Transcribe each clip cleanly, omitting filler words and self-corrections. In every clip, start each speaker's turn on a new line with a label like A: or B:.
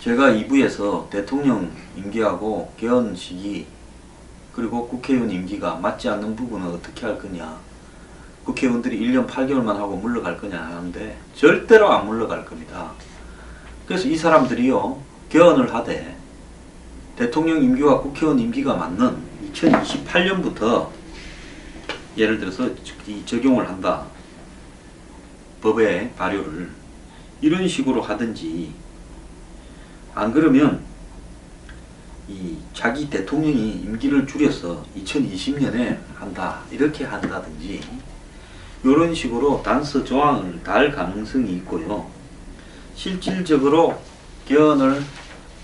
A: 제가 2부에서 대통령 임기하고 개헌 시기 그리고 국회의원 임기가 맞지 않는 부분은 어떻게 할 거냐, 국회의원들이 1년 8개월만 하고 물러갈 거냐 하는데 절대로 안 물러갈 겁니다. 그래서 이 사람들이요, 개헌을 하되 대통령 임기와 국회의원 임기가 맞는 2028년부터 예를 들어서 적용을 한다, 법의 발효를 이런 식으로 하든지, 안 그러면 이 자기 대통령이 임기를 줄여서 2020년에 한다 이렇게 한다든지 이런 식으로 단서 조항을 달 가능성이 있고요. 실질적으로 개헌을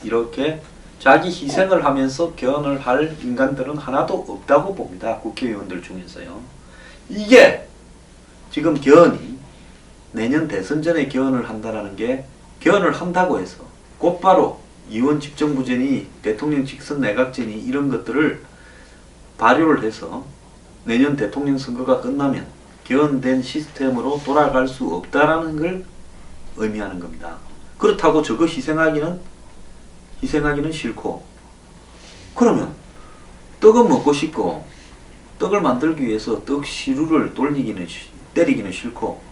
A: 이렇게 자기 희생을 하면서 개헌을 할 인간들은 하나도 없다고 봅니다. 국회의원들 중에서요. 이게 지금 개헌이 내년 대선 전에 개헌을 한다는 게, 개헌을 한다고 해서 곧바로 이원 집정부제니 대통령 직선 내각제니 이런 것들을 발효를 해서 내년 대통령 선거가 끝나면 개헌된 시스템으로 돌아갈 수 없다라는 걸 의미하는 겁니다. 그렇다고 저거 희생하기는 싫고, 그러면 떡은 먹고 싶고 떡을 만들기 위해서 떡 시루를 때리기는 싫고,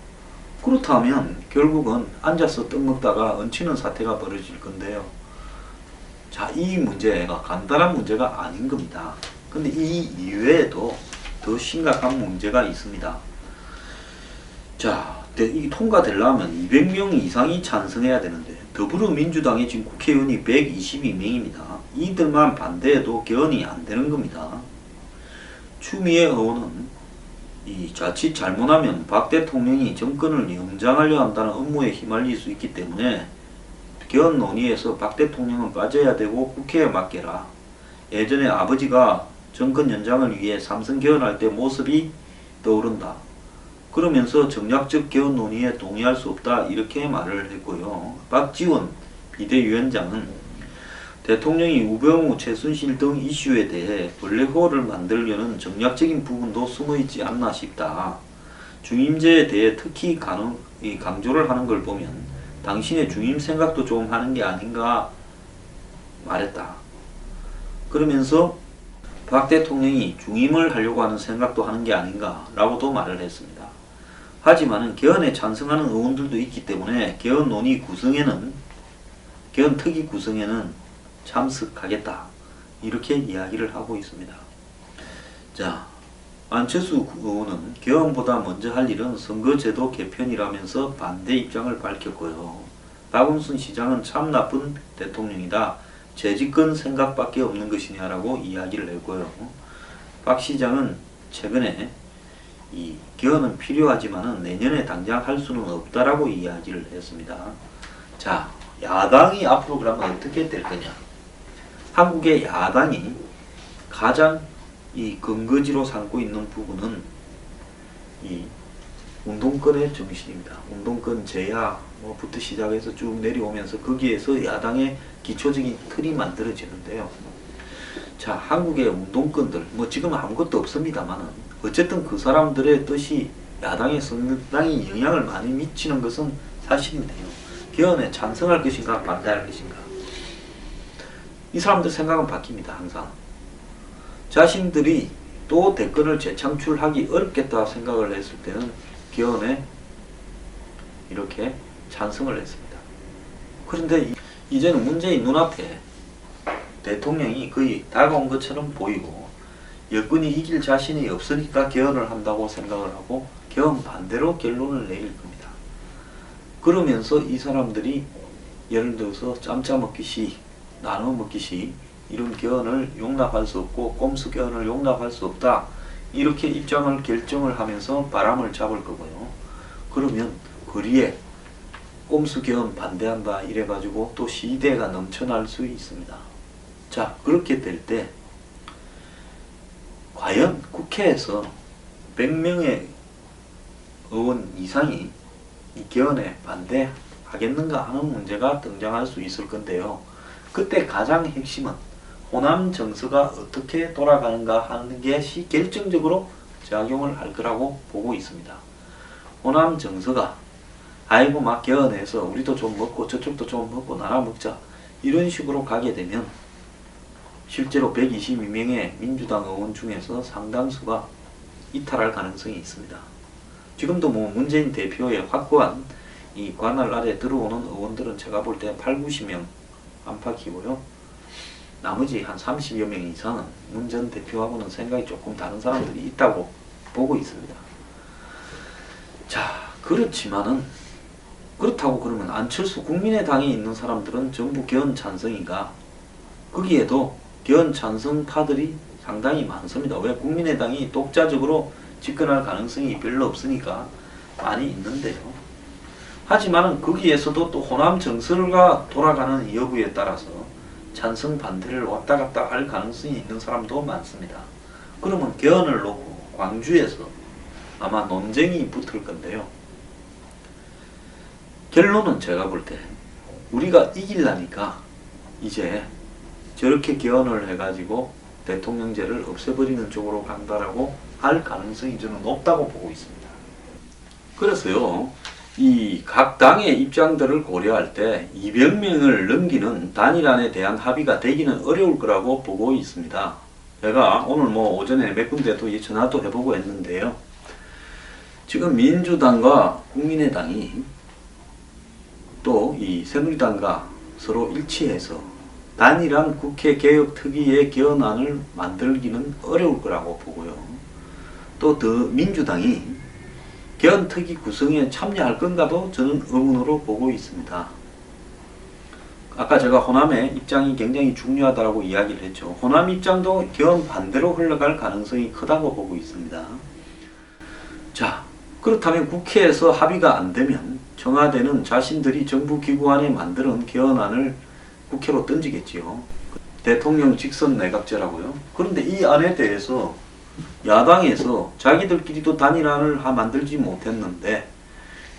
A: 그렇다면 결국은 앉아서 떡 먹다가 얹히는 사태가 벌어질 건데요. 자, 이 문제가 간단한 문제가 아닌 겁니다. 근데 이 이외에도 더 심각한 문제가 있습니다. 자, 이 통과되려면 200명 이상이 찬성해야 되는데 더불어민주당이 지금 국회의원이 122명입니다. 이들만 반대해도 개헌이 안 되는 겁니다. 추미애 의원은 이 자칫 잘못하면 박 대통령이 정권을 영장하려 한다는 업무에 휘말릴 수 있기 때문에 개헌 논의에서 박 대통령은 빠져야 되고 국회에 맡겨라. 예전에 아버지가 정권 연장을 위해 삼선 개헌할 때 모습이 떠오른다. 그러면서 정략적 개헌 논의에 동의할 수 없다 이렇게 말을 했고요. 박지원 비대위원장은 대통령이 우병우, 최순실 등 이슈에 대해 블랙홀을 만들려는 정략적인 부분도 숨어있지 않나 싶다. 중임제에 대해 특히 강조를 하는 걸 보면 당신의 중임 생각도 좀 하는 게 아닌가 말했다. 그러면서 박 대통령이 중임을 하려고 하는 생각도 하는 게 아닌가 라고도 말을 했습니다. 하지만 개헌에 찬성하는 의원들도 있기 때문에 개헌 특위 구성에는 참석하겠다 이렇게 이야기를 하고 있습니다. 자, 안철수 의원은 개헌보다 먼저 할 일은 선거제도 개편이라면서 반대 입장을 밝혔고요. 박원순 시장은 참 나쁜 대통령이다, 재집권 생각밖에 없는 것이냐라고 이야기를 했고요. 박 시장은 최근에 이 개헌은 필요하지만 내년에 당장 할 수는 없다라고 이야기를 했습니다. 자, 야당이 앞으로 그러면 어떻게 될 거냐? 한국의 야당이 가장 이 근거지로 삼고 있는 부분은 이 운동권의 정신입니다. 운동권 제야부터 시작해서 쭉 내려오면서 거기에서 야당의 기초적인 틀이 만들어지는데요. 자, 한국의 운동권들 지금 아무것도 없습니다만 어쨌든 그 사람들의 뜻이 야당에 상당히 영향을 많이 미치는 것은 사실인데요. 개헌에 찬성할 것인가 반대할 것인가, 이 사람들 생각은 바뀝니다. 항상 자신들이 또 대권을 재창출하기 어렵겠다 생각을 했을 때는 개헌에 이렇게 찬성을 했습니다. 그런데 이제는 문재인 눈앞에 대통령이 거의 다가온 것처럼 보이고 여권이 이길 자신이 없으니까 개헌을 한다고 생각을 하고 개헌 반대로 결론을 내릴 겁니다. 그러면서 이 사람들이 예를 들어서 짬짜 먹기시, 나눠 먹기시 이런 개헌을 용납할 수 없고 꼼수 개헌을 용납할 수 없다 이렇게 입장을 결정을 하면서 바람을 잡을 거고요. 그러면 거리에 꼼수 개헌 반대한다 이래가지고 또 시대가 넘쳐날 수 있습니다. 자, 그렇게 될 때 과연 국회에서 100명의 의원 이상이 이 개헌에 반대하겠는가 하는 문제가 등장할 수 있을 건데요. 그때 가장 핵심은 호남 정서가 어떻게 돌아가는가 하는 것이 결정적으로 작용을 할 거라고 보고 있습니다. 호남 정서가 아이고 막 개헌해서 우리도 좀 먹고 저쪽도 좀 먹고 나눠 먹자 이런 식으로 가게 되면 실제로 122명의 민주당 의원 중에서 상당수가 이탈할 가능성이 있습니다. 지금도 뭐 문재인 대표의 확고한 이 관할 아래 들어오는 의원들은 제가 볼 때 8, 90명 안팎이고요. 나머지 한 30여 명 이상은 문 전 대표하고는 생각이 조금 다른 사람들이 있다고 보고 있습니다. 자, 그렇지만은 그렇다고 그러면 안철수 국민의당에 있는 사람들은 전부 개헌 찬성인가? 거기에도 개헌 찬성파들이 상당히 많습니다. 왜? 국민의당이 독자적으로 집권할 가능성이 별로 없으니까 많이 있는데요. 하지만은 거기에서도 또 호남 정설가 돌아가는 여부에 따라서 찬성 반대를 왔다 갔다 할 가능성이 있는 사람도 많습니다. 그러면 개헌을 놓고 광주에서 아마 논쟁이 붙을 건데요. 결론은 제가 볼 때 우리가 이기려니까 이제 저렇게 개헌을 해가지고 대통령제를 없애버리는 쪽으로 간다라고 할 가능성이 저는 높다고 보고 있습니다. 그래서요, 이 각 당의 입장들을 고려할 때 200명을 넘기는 단일안에 대한 합의가 되기는 어려울 거라고 보고 있습니다. 제가 오늘 뭐 오전에 몇 군데도 전화도 해보고 했는데요. 지금 민주당과 국민의당이 또 이 새누리당과 서로 일치해서 단일한 국회 개혁 특위의 개헌안을 만들기는 어려울 거라고 보고요. 또 더 민주당이 개헌 특위 구성에 참여할 건가도 저는 의문으로 보고 있습니다. 아까 제가 호남의 입장이 굉장히 중요하다고 이야기를 했죠. 호남 입장도 개헌 반대로 흘러갈 가능성이 크다고 보고 있습니다. 자, 그렇다면 국회에서 합의가 안 되면 청와대는 자신들이 정부기구 안에 만드는 개헌안을 국회로 던지겠지요. 대통령 직선 내각제라고요. 그런데 이 안에 대해서 야당에서 자기들끼리도 단일안을 만들지 못했는데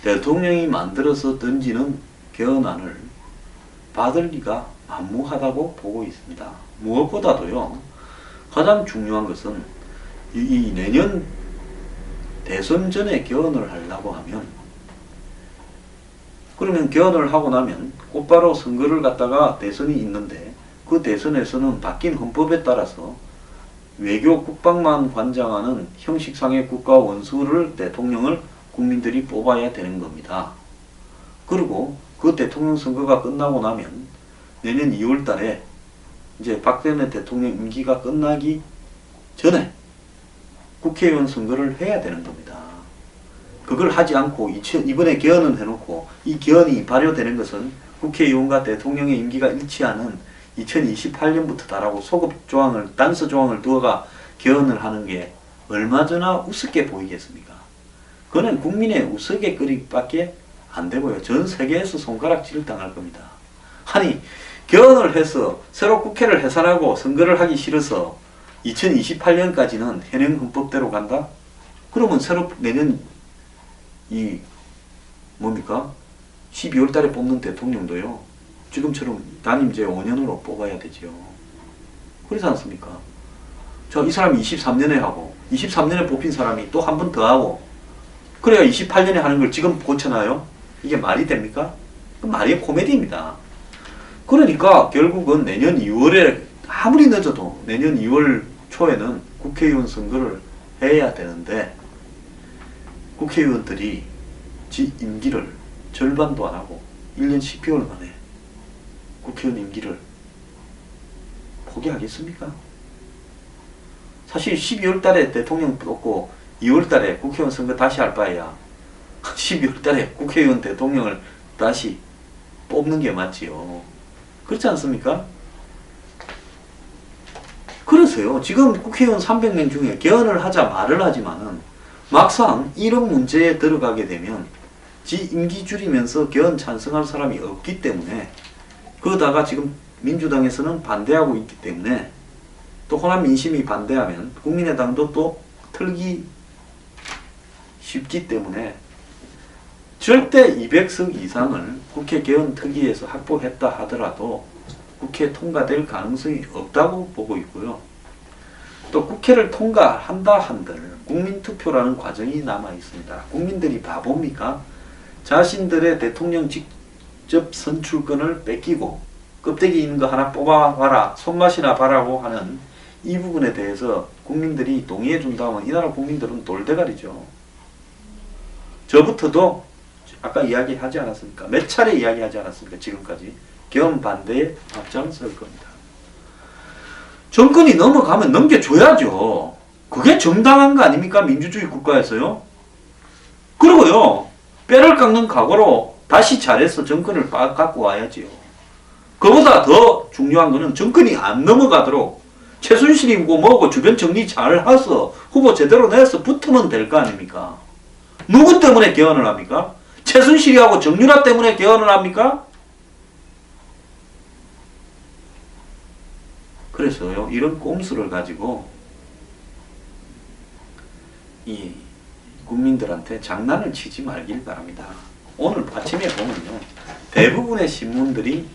A: 대통령이 만들어서 던지는 개헌안을 받을 리가 만무하다고 보고 있습니다. 무엇보다도요, 가장 중요한 것은 이 내년 대선 전에 개헌을 하려고 하면, 그러면 개헌을 하고 나면 곧바로 선거를 갖다가 대선이 있는데 그 대선에서는 바뀐 헌법에 따라서 외교 국방만 관장하는 형식상의 국가 원수를 대통령을 국민들이 뽑아야 되는 겁니다. 그리고 그 대통령 선거가 끝나고 나면 내년 2월 달에 이제 박근혜 대통령 임기가 끝나기 전에 국회의원 선거를 해야 되는 겁니다. 그걸 하지 않고 이번에 개헌은 해놓고 이 개헌이 발효되는 것은 국회의원과 대통령의 임기가 일치하는 2028년부터다라고 소급 조항을, 단서 조항을 두어가 개헌을 하는 게 얼마나 우습게 보이겠습니까? 그는 국민의 우스갯거리밖에 안 되고요. 전 세계에서 손가락질을 당할 겁니다. 아니, 개헌을 해서 새로 국회를 해산하고 선거를 하기 싫어서 2028년까지는 현행 헌법대로 간다? 그러면 새로 내년 이 뭡니까? 12월 달에 뽑는 대통령도요, 지금처럼 단임제 5년으로 뽑아야 되지요. 그렇지 않습니까? 이 사람이 23년에 하고 23년에 뽑힌 사람이 또 한 번 더 하고 그래야 28년에 하는 걸 지금 고쳐놔요? 이게 말이 됩니까? 그 말이 코미디입니다. 그러니까 결국은 내년 2월에 아무리 늦어도 내년 2월 초에는 국회의원 선거를 해야 되는데 국회의원들이 지 임기를 절반도 안 하고 1년 10개월 만에 국회의원 임기를 포기하겠습니까? 사실 12월 달에 대통령 뽑고 2월 달에 국회의원 선거 다시 할 바에야 12월 달에 국회의원 대통령을 다시 뽑는 게 맞지요. 그렇지 않습니까? 그래서요, 지금 국회의원 300명 중에 개헌을 하자 말을 하지만은 막상 이런 문제에 들어가게 되면 지 임기 줄이면서 개헌 찬성할 사람이 없기 때문에, 그러다가 지금 민주당에서는 반대하고 있기 때문에, 또 호남 민심이 반대하면 국민의당도 또 틀기 쉽기 때문에 절대 200석 이상을 국회 개헌 특위에서 확보했다 하더라도 국회 통과될 가능성이 없다고 보고 있고요. 또 국회를 통과한다 한들 국민투표라는 과정이 남아 있습니다. 국민들이 바보입니까? 자신들의 대통령 직접 선출권을 뺏기고 껍데기 있는 거 하나 뽑아봐라, 손맛이나 봐라고 하는 이 부분에 대해서 국민들이 동의해 준다면 이 나라 국민들은 돌대가리죠. 저부터도 아까 이야기하지 않았습니까? 몇 차례 이야기하지 않았습니까? 지금까지 계엄 반대에 앞장설 겁니다. 정권이 넘어가면 넘겨줘야죠. 그게 정당한 거 아닙니까? 민주주의 국가에서요. 그리고요, 뼈를 깎는 각오로 다시 잘해서 정권을 갖고 와야지요. 그보다 더 중요한 거는 정권이 안 넘어가도록 최순실이고 뭐고 주변 정리 잘 해서 후보 제대로 내서 붙으면 될 거 아닙니까? 누구 때문에 개헌을 합니까? 최순실이하고 정유라 때문에 개헌을 합니까? 그래서요, 이런 꼼수를 가지고 이 국민들한테 장난을 치지 말길 바랍니다. 오늘 아침에 보면요, 대부분의 신문들이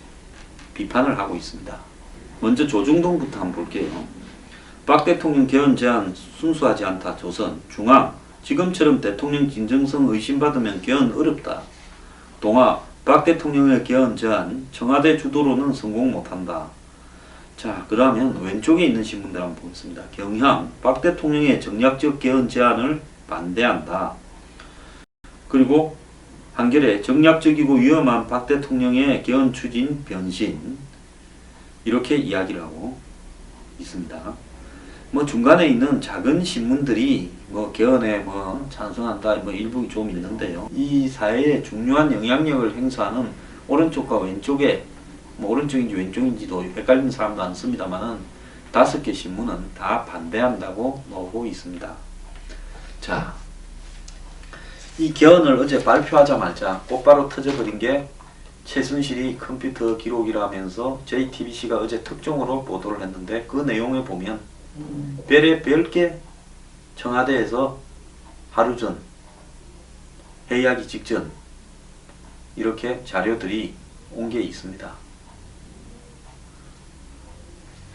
A: 비판을 하고 있습니다. 먼저 조중동부터 한번 볼게요. 박 대통령 개헌 제안 순수하지 않다. 조선, 중앙, 지금처럼 대통령 진정성 의심받으면 개헌 어렵다. 동아, 박 대통령의 개헌 제안 청와대 주도로는 성공 못한다. 자, 그러면 왼쪽에 있는 신문들 한번 보겠습니다. 경향, 박 대통령의 정략적 개헌 제안을 반대한다. 그리고 한겨레, 정략적이고 위험한 박 대통령의 개헌 추진 변신. 이렇게 이야기를 하고 있습니다. 뭐 중간에 있는 작은 신문들이 뭐 개헌에 뭐 찬성한다 뭐 일부 좀 있는데요. 이 사회에 중요한 영향력을 행사하는 오른쪽과 왼쪽에 뭐 오른쪽인지 왼쪽인지도 헷갈리는 사람도 많습니다만은 5개 신문은 다 반대한다고 나오고 있습니다. 자, 이 개헌을 어제 발표하자마자 곧바로 터져버린 게 최순실이 컴퓨터 기록이라면서 JTBC가 어제 특종으로 보도를 했는데 그 내용에 보면 별게 청와대에서 하루 전 회의하기 직전 이렇게 자료들이 온 게 있습니다.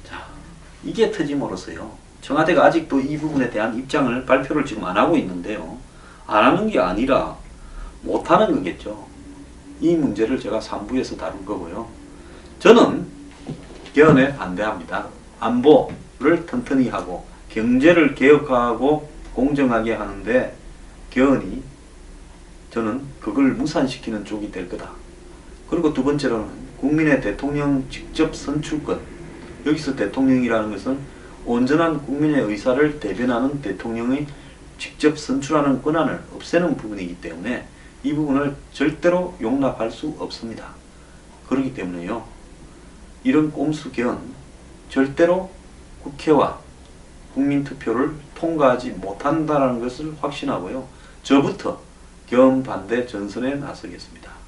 A: 자, 이게 터짐으로써요, 청와대가 아직도 이 부분에 대한 입장을 발표를 지금 안 하고 있는데요, 안 하는 게 아니라 못 하는 거겠죠. 이 문제를 제가 3부에서 다룰 거고요. 저는 개헌에 반대합니다. 안보를 튼튼히 하고 경제를 개혁하고 공정하게 하는데 개헌이 저는 그걸 무산시키는 쪽이 될 거다. 그리고 두 번째로는 국민의 대통령 직접 선출권. 여기서 대통령이라는 것은 온전한 국민의 의사를 대변하는 대통령이 직접 선출하는 권한을 없애는 부분이기 때문에 이 부분을 절대로 용납할 수 없습니다. 그렇기 때문에요, 이런 꼼수 개헌 절대로 국회와 국민투표를 통과하지 못한다는 것을 확신하고요, 저부터 개헌 반대 전선에 나서겠습니다.